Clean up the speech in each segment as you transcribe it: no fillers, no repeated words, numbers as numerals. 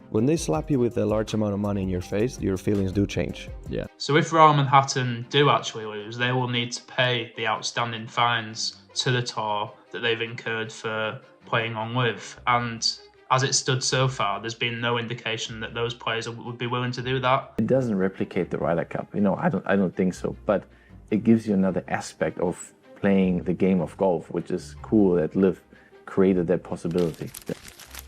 when they slap you with a large amount of money in your face, your feelings do change. Yeah. So if Rahm and Hatton do actually lose, they will need to pay the outstanding fines to the tour that they've incurred for playing on LIV. And as it stood so far, there's been no indication that those players would be willing to do that. It doesn't replicate the Ryder Cup. I don't think so. But it gives you another aspect of playing the game of golf, which is cool that LIV created that possibility.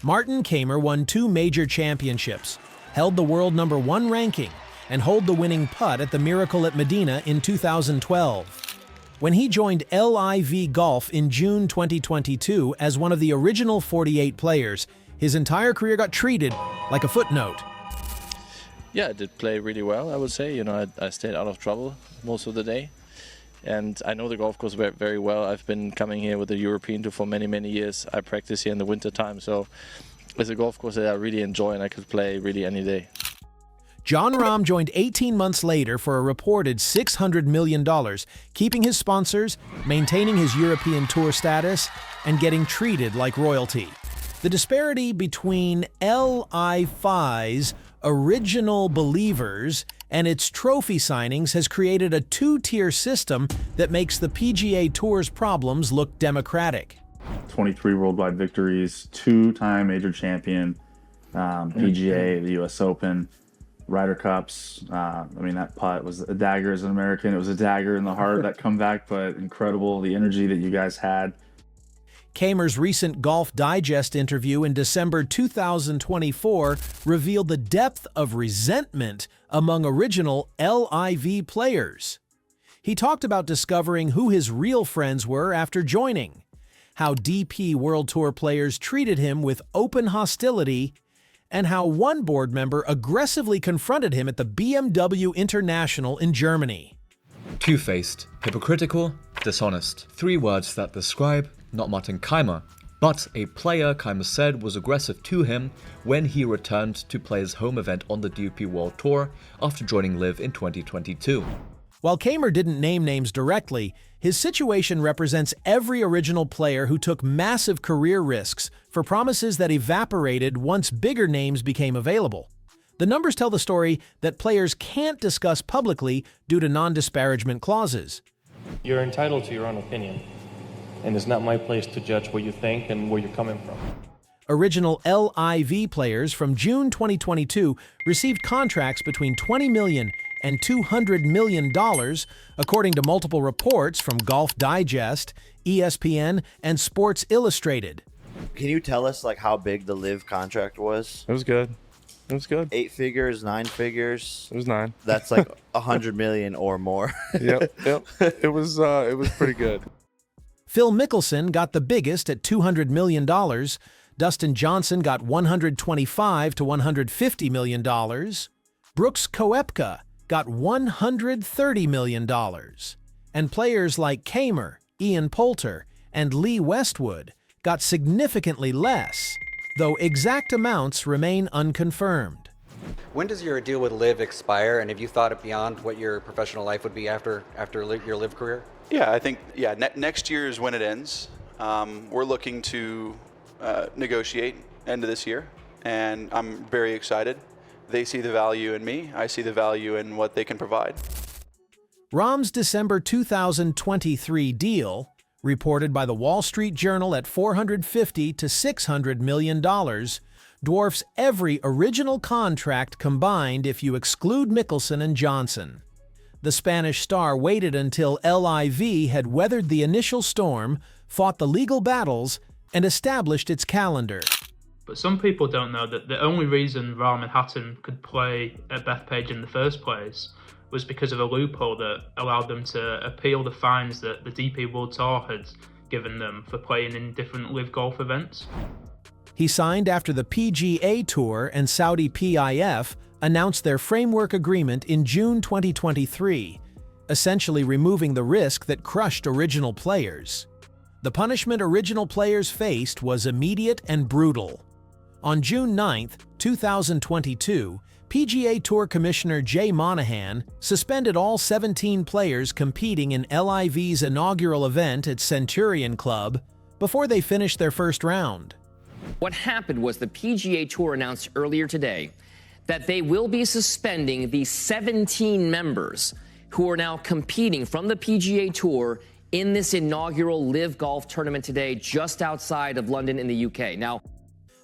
Martin Kaymer won 2 major championships, held the world #1 ranking, and hold the winning putt at the Miracle at Medina in 2012. When he joined L.I.V. Golf in June 2022 as one of the original 48 players, his entire career got treated like a footnote. Yeah, I did play really well, I would say. I stayed out of trouble most of the day. And I know the golf course very well. I've been coming here with the European Tour for many, many years. I practice here in the winter time, so it's a golf course that I really enjoy and I could play really any day. Jon Rahm joined 18 months later for a reported $600 million, keeping his sponsors, maintaining his European Tour status, and getting treated like royalty. The disparity between L.I.V's original believers and its trophy signings has created a 2-tier system that makes the PGA Tour's problems look democratic. 23 worldwide victories, 2-time major champion, PGA, the US Open, Ryder Cups. That putt was a dagger as an American. It was a dagger in the heart, that comeback, but incredible, the energy that you guys had. Kaymer's recent Golf Digest interview in December 2024 revealed the depth of resentment among original L.I.V. players. He talked about discovering who his real friends were after joining, how DP World Tour players treated him with open hostility, and how one board member aggressively confronted him at the BMW International in Germany. Two-faced, hypocritical, dishonest. 3 words that describe not Martin Kaymer, but a player Kaymer said was aggressive to him when he returned to play his home event on the DP World Tour after joining LIV in 2022. While Kaymer didn't name names directly, his situation represents every original player who took massive career risks for promises that evaporated once bigger names became available. The numbers tell the story that players can't discuss publicly due to non-disparagement clauses. You're entitled to your own opinion, and it's not my place to judge what you think and where you're coming from. Original L.I.V. players from June 2022 received contracts between $20 million and $200 million, according to multiple reports from Golf Digest, ESPN, and Sports Illustrated. Can you tell us how big the LIV contract was? It was good. It was good. 8 figures, 9 figures? It was 9. That's like $100 million or more. Yep. It was pretty good. Phil Mickelson got the biggest at $200 million. Dustin Johnson got $125 to $150 million. Brooks Koepka got $130 million. And players like Kaymer, Ian Poulter, and Lee Westwood got significantly less, though exact amounts remain unconfirmed. When does your deal with LIV expire, and have you thought it beyond what your professional life would be after your LIV career? Yeah, I think next year is when it ends. We're looking to negotiate end of this year, and I'm very excited. They see the value in me. I see the value in what they can provide. Rahm's December 2023 deal, reported by the Wall Street Journal at $450 to $600 million, dwarfs every original contract combined if you exclude Mickelson and Johnson. The Spanish star waited until L.I.V. had weathered the initial storm, fought the legal battles, and established its calendar. But some people don't know that the only reason Rahm and Hatton could play at Bethpage in the first place was because of a loophole that allowed them to appeal the fines that the DP World Tour had given them for playing in different LIV Golf events. He signed after the PGA Tour and Saudi PIF announced their framework agreement in June 2023, essentially removing the risk that crushed original players. The punishment original players faced was immediate and brutal. On June 9, 2022, PGA Tour Commissioner Jay Monahan suspended all 17 players competing in L.I.V's inaugural event at Centurion Club before they finished their first round. What happened was the PGA Tour announced earlier today that they will be suspending the 17 members who are now competing from the PGA Tour in this inaugural Liv Golf tournament today just outside of London in the UK. Now,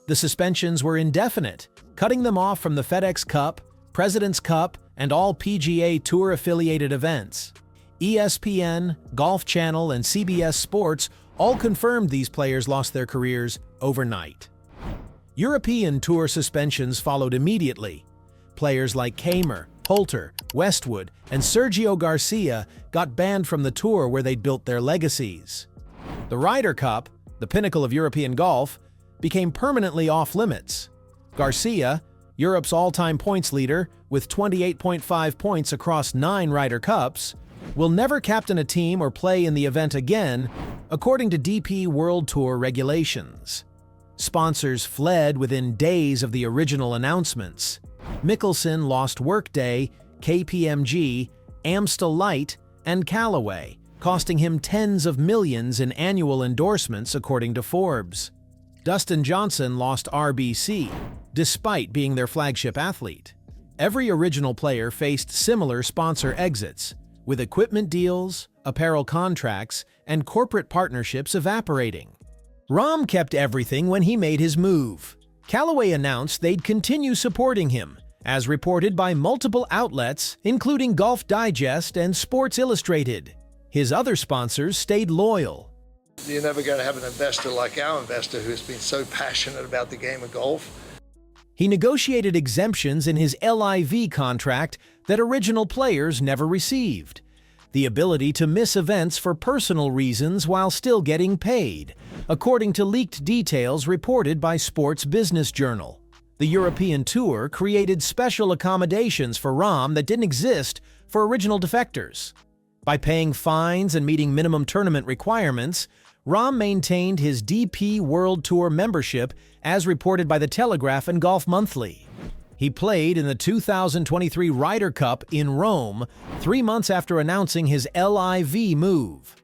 the suspensions were indefinite, cutting them off from the FedEx Cup, President's Cup, and all PGA Tour-affiliated events. ESPN, Golf Channel, and CBS Sports all confirmed these players lost their careers overnight. European Tour suspensions followed immediately. Players like Kaymer, Poulter, Westwood, and Sergio Garcia got banned from the tour where they'd built their legacies. The Ryder Cup, the pinnacle of European golf, became permanently off-limits. Garcia, Europe's all-time points leader with 28.5 points across 9 Ryder Cups, will never captain a team or play in the event again, according to DP World Tour regulations. Sponsors fled within days of the original announcements. Mickelson lost Workday, KPMG, Amstel Light, and Callaway, costing him tens of millions in annual endorsements, according to Forbes. Dustin Johnson lost RBC, despite being their flagship athlete. Every original player faced similar sponsor exits, with equipment deals, apparel contracts, and corporate partnerships evaporating. Rahm kept everything when he made his move. Callaway announced they'd continue supporting him, as reported by multiple outlets, including Golf Digest and Sports Illustrated. His other sponsors stayed loyal. You're never going to have an investor like our investor who's been so passionate about the game of golf. He negotiated exemptions in his L.I.V. contract that original players never received. The ability to miss events for personal reasons while still getting paid, according to leaked details reported by Sports Business Journal. The European Tour created special accommodations for Rahm that didn't exist for original defectors. By paying fines and meeting minimum tournament requirements, Rahm maintained his DP World Tour membership as reported by The Telegraph and Golf Monthly. He played in the 2023 Ryder Cup in Rome 3 months after announcing his L.I.V. move.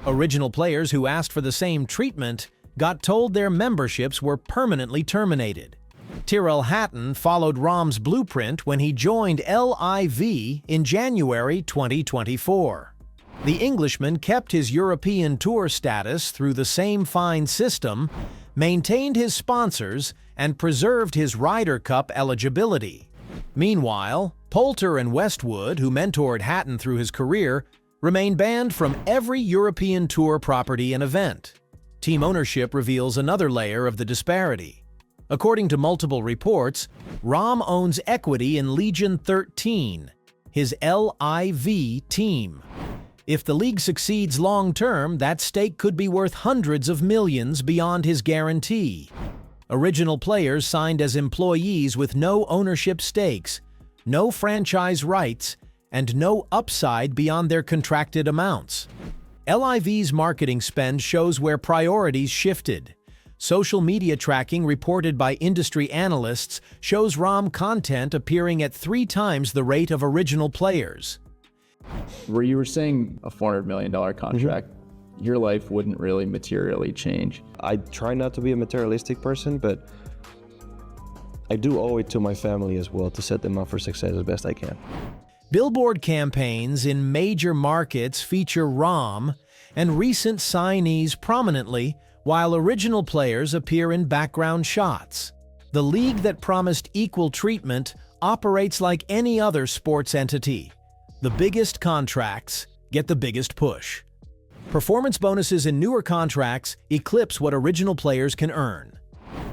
Original players who asked for the same treatment got told their memberships were permanently terminated. Tyrrell Hatton followed Rahm's blueprint when he joined L.I.V. in January 2024. The Englishman kept his European Tour status through the same fine system, maintained his sponsors, and preserved his Ryder Cup eligibility. Meanwhile, Poulter and Westwood, who mentored Hatton through his career, remain banned from every European Tour property and event. Team ownership reveals another layer of the disparity. According to multiple reports, Rahm owns equity in Legion 13, his L.I.V. team. If the league succeeds long-term, that stake could be worth hundreds of millions beyond his guarantee. Original players signed as employees with no ownership stakes, no franchise rights, and no upside beyond their contracted amounts. L.I.V.'s marketing spend shows where priorities shifted. Social media tracking reported by industry analysts shows Rahm content appearing at 3 times the rate of original players. Where you were saying a $400 million contract, your life wouldn't really materially change. I try not to be a materialistic person, but I do owe it to my family as well to set them up for success as best I can. Billboard campaigns in major markets feature Rahm and recent signees prominently, while original players appear in background shots. The league that promised equal treatment operates like any other sports entity. The biggest contracts get the biggest push. Performance bonuses in newer contracts eclipse what original players can earn.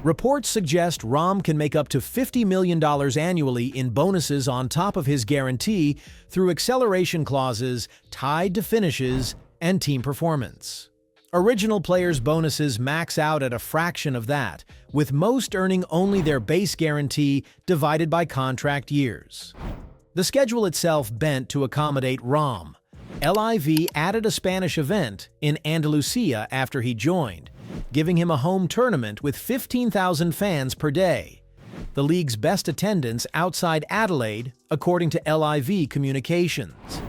Reports suggest Rahm can make up to $50 million annually in bonuses on top of his guarantee through acceleration clauses tied to finishes and team performance. Original players' bonuses max out at a fraction of that, with most earning only their base guarantee divided by contract years. The schedule itself bent to accommodate Rahm. L.I.V. added a Spanish event in Andalusia after he joined, giving him a home tournament with 15,000 fans per day, the league's best attendance outside Adelaide, according to L.I.V. Communications.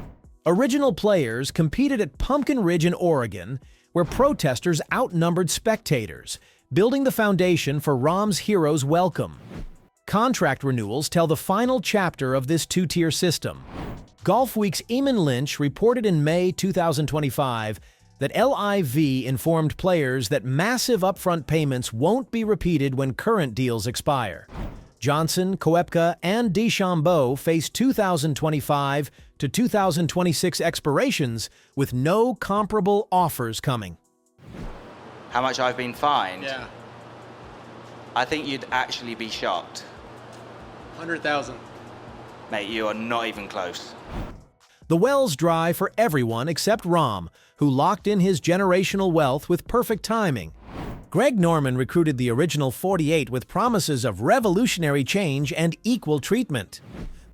Original players competed at Pumpkin Ridge in Oregon, where protesters outnumbered spectators, building the foundation for Rahm's heroes' welcome. Contract renewals tell the final chapter of this two-tier system. Golfweek's Eamon Lynch reported in May 2025 that L.I.V. informed players that massive upfront payments won't be repeated when current deals expire. Johnson, Koepka, and DeChambeau face 2025 to 2026 expirations with no comparable offers coming. How much I've been fined? Yeah. I think you'd actually be shocked. 100,000. Mate, you are not even close. The well's dry for everyone except Rahm, who locked in his generational wealth with perfect timing. Greg Norman recruited the original 48 with promises of revolutionary change and equal treatment.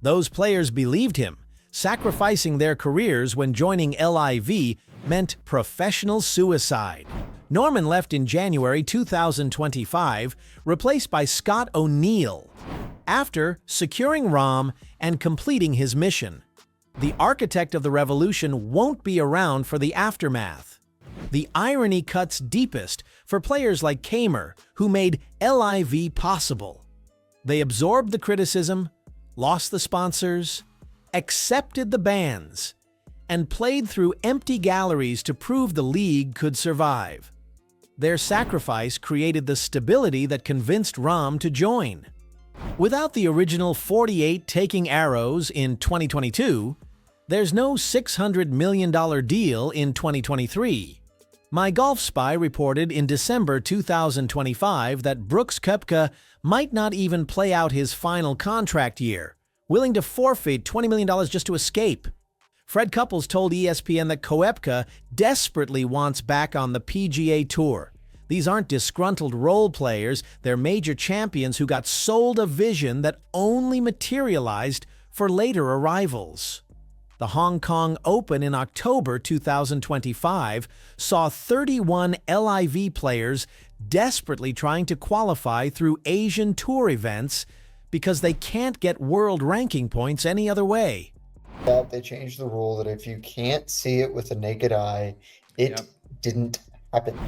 Those players believed him, sacrificing their careers when joining L.I.V. meant professional suicide. Norman left in January 2025, replaced by Scott O'Neill, after securing Rahm and completing his mission. The architect of the revolution won't be around for the aftermath. The irony cuts deepest for players like Kaymer, who made L.I.V. possible. They absorbed the criticism, lost the sponsors, accepted the bans, and played through empty galleries to prove the league could survive. Their sacrifice created the stability that convinced Rahm to join. Without the original 48 taking arrows in 2022, there's no $600 million deal in 2023. My Golf Spy reported in December 2025 that Brooks Koepka might not even play out his final contract year, willing to forfeit $20 million just to escape. Fred Couples told ESPN that Koepka desperately wants back on the PGA Tour. These aren't disgruntled role players, they're major champions who got sold a vision that only materialized for later arrivals. The Hong Kong Open in October 2025 saw 31 L.I.V. players desperately trying to qualify through Asian Tour events because they can't get world ranking points any other way. They changed the rule that if you can't see it with the naked eye, it didn't happen.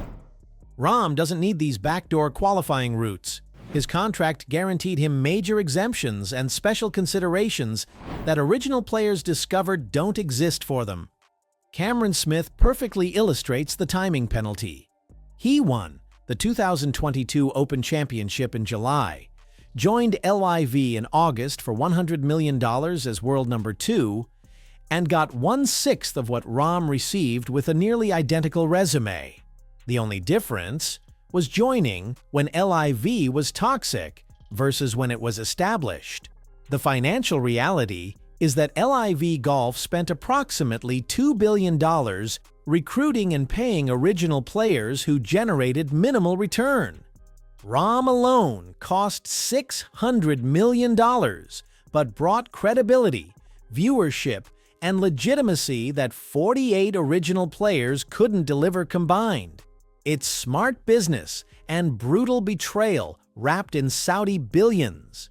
Rahm doesn't need these backdoor qualifying routes. His contract guaranteed him major exemptions and special considerations that original players discovered don't exist for them. Cameron Smith perfectly illustrates the timing penalty. He won the 2022 Open Championship in July, joined L.I.V. in August for $100 million as world number 2, and got 1/6 of what Rahm received with a nearly identical resume. The only difference was joining when L.I.V. was toxic versus when it was established. The financial reality is that L.I.V. Golf spent approximately $2 billion recruiting and paying original players who generated minimal return. Rahm alone cost $600 million, but brought credibility, viewership, and legitimacy that 48 original players couldn't deliver combined. It's smart business and brutal betrayal wrapped in Saudi billions.